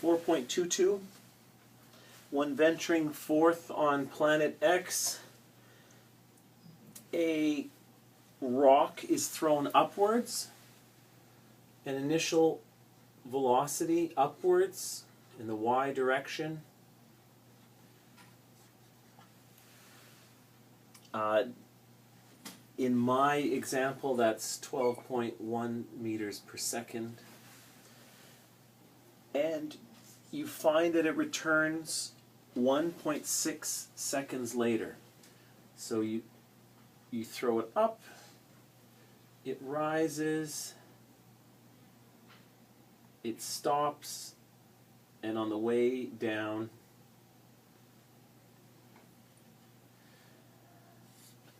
4.22. When venturing forth on planet X, a rock is thrown upwards, an initial velocity upwards in the y direction. In my example, that's 12.1 meters per second. And you find that it returns 1.6 seconds later. So you throw it up, it rises, it stops, and on the way down,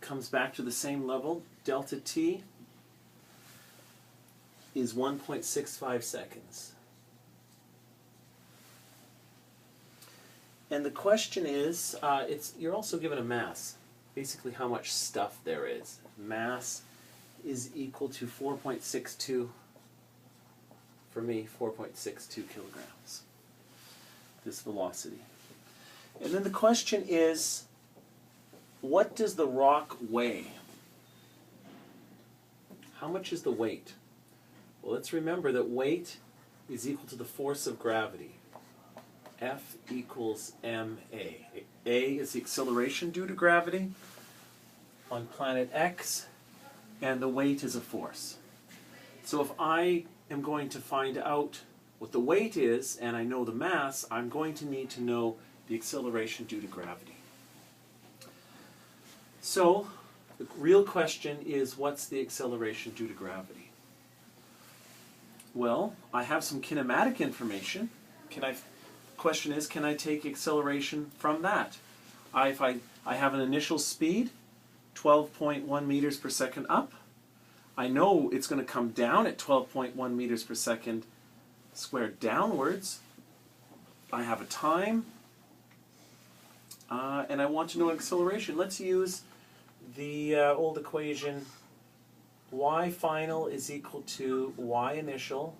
comes back to the same level. Delta t is 1.65 seconds. And the question is, you're also given a mass, basically how much stuff there is. Mass is equal to 4.62, for me, 4.62 kilograms, this velocity. And then the question is, what does the rock weigh? How much is the weight? Well, let's remember that weight is equal to the force of gravity. F equals ma. A is the acceleration due to gravity on planet X, and the weight is a force. So if I am going to find out what the weight is, and I know the mass, I'm going to need to know the acceleration due to gravity. So the real question is, what's the acceleration due to gravity? Well, I have some kinematic information. Question is, can I take acceleration from that? I have an initial speed, 12.1 meters per second up. I know it's going to come down at 12.1 meters per second squared downwards. I have a time, and I want to know acceleration. Let's use the old equation. Y final is equal to y initial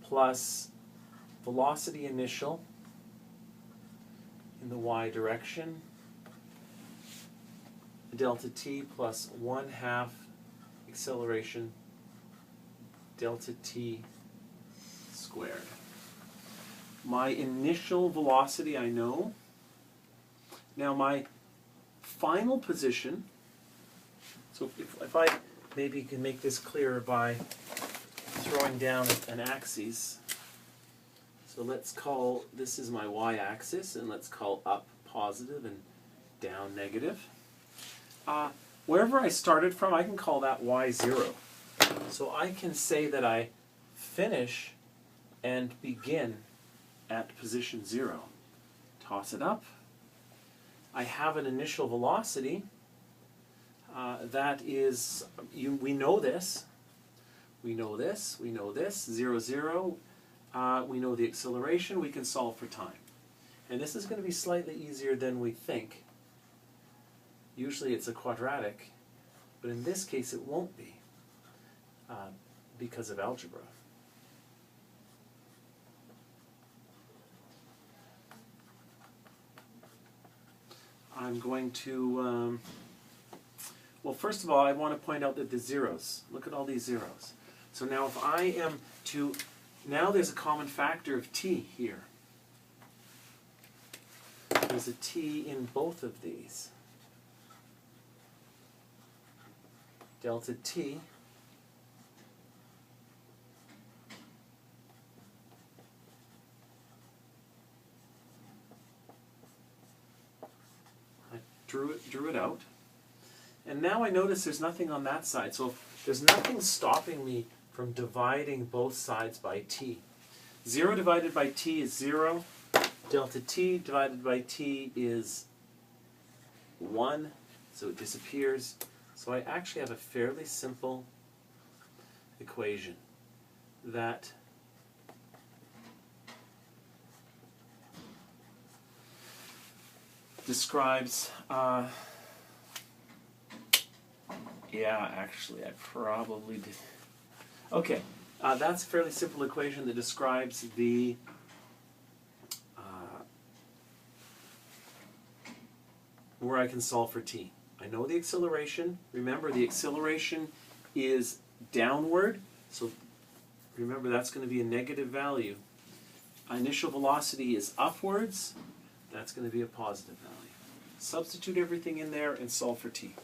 plus velocity initial in the y direction, delta t plus 1/2 acceleration delta t squared. My initial velocity I know. Now my final position, so if I maybe can make this clearer by throwing down an axis. So let's call, this is my y-axis, and let's call up positive and down negative. Wherever I started from, I can call that y0. So I can say that I finish and begin at position 0. Toss it up. I have an initial velocity. That is, we know this. We know this. We know this. 0, 0. We know the acceleration. We can solve for time. And this is going to be slightly easier than we think. Usually it's a quadratic, but in this case it won't be because of algebra. I'm going to, well, first of all, I want to point out that the zeros, look at all these zeros. So now if I am to, now there's a common factor of t here. There's a t in both of these. Delta t I drew it out. And now I notice there's nothing on that side. So there's nothing stopping me from dividing both sides by t. 0 divided by t is 0. Delta t divided by t is 1. So it disappears. So I actually have a fairly simple equation that describes, yeah, actually I probably did. Okay, that's a fairly simple equation that describes the where I can solve for t. I know the acceleration. Remember, the acceleration is downward, so remember that's going to be a negative value. Initial velocity is upwards, that's going to be a positive value. Substitute everything in there and solve for t.